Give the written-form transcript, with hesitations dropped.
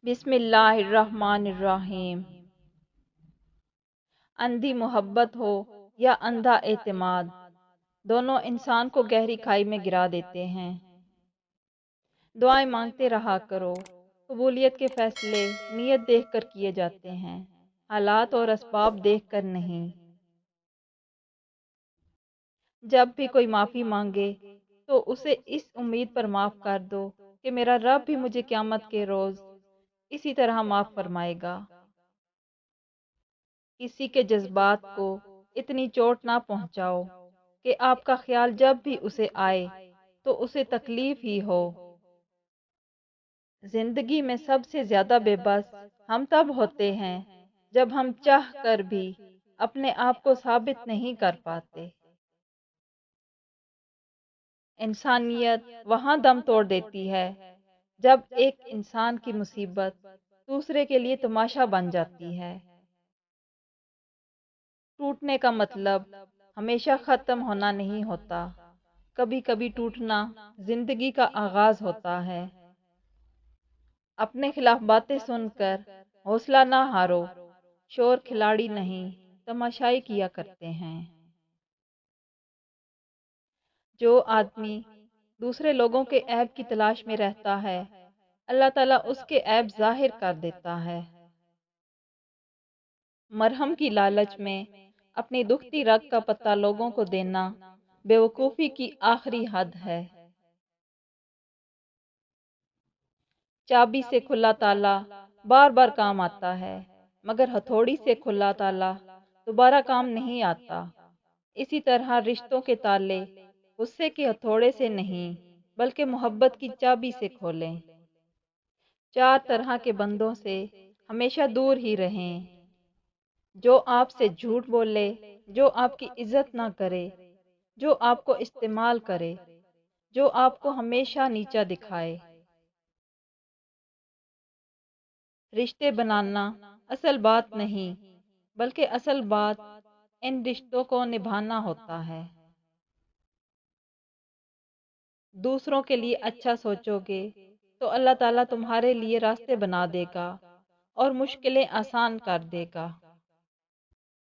بسم اللہ الرحمن الرحیم۔ اندھی محبت ہو یا اندھا اعتماد، دونوں انسان کو گہری کھائی میں گرا دیتے ہیں۔ دعائیں مانگتے رہا کرو، قبولیت کے فیصلے نیت دیکھ کر کیے جاتے ہیں، حالات اور اسباب دیکھ کر نہیں۔ جب بھی کوئی معافی مانگے تو اسے اس امید پر معاف کر دو کہ میرا رب بھی مجھے قیامت کے روز اسی طرح معاف فرمائے گا۔ کسی کے جذبات کو اتنی چوٹ نہ پہنچاؤ کہ آپ کا خیال جب بھی اسے آئے تو اسے تکلیف ہی ہو۔ زندگی میں سب سے زیادہ بے بس ہم تب ہوتے ہیں جب ہم چاہ کر بھی اپنے آپ کو ثابت نہیں کر پاتے۔ انسانیت وہاں دم توڑ دیتی ہے جب ایک انسان کی مصیبت دوسرے کے لیے تماشا بن جاتی ہے۔ ٹوٹنے کا مطلب ہمیشہ ختم ہونا نہیں ہوتا، کبھی کبھی ٹوٹنا زندگی کا آغاز ہوتا ہے۔ اپنے خلاف باتیں سن کر حوصلہ نہ ہارو، شور کھلاڑی نہیں تماشائی کیا کرتے ہیں۔ جو آدمی دوسرے لوگوں کے عیب کی تلاش میں رہتا ہے، اللہ تعالیٰ اس کے عیب ظاہر کر دیتا ہے۔ مرہم کی لالچ میں اپنی دکھتی رگ کا پتہ لوگوں کو دینا بیوقوفی کی آخری حد ہے۔ چابی سے کھلا تالا بار بار کام آتا ہے، مگر ہتھوڑی سے کھلا تالا دوبارہ کام نہیں آتا۔ اسی طرح رشتوں کے تالے غصے کے ہتھوڑے سے نہیں بلکہ محبت کی چابی سے کھولیں۔ چار طرح کے بندوں سے ہمیشہ دور ہی رہیں: جو آپ سے جھوٹ بولے، جو آپ کی عزت نہ کرے، جو آپ کو استعمال کرے، جو آپ کو ہمیشہ نیچا دکھائے۔ رشتے بنانا اصل بات نہیں، بلکہ اصل بات ان رشتوں کو نبھانا ہوتا ہے۔ دوسروں کے لیے اچھا سوچو گے تو اللہ تعالیٰ تمہارے لیے راستے بنا دے گا اور مشکلیں آسان کر دے گا۔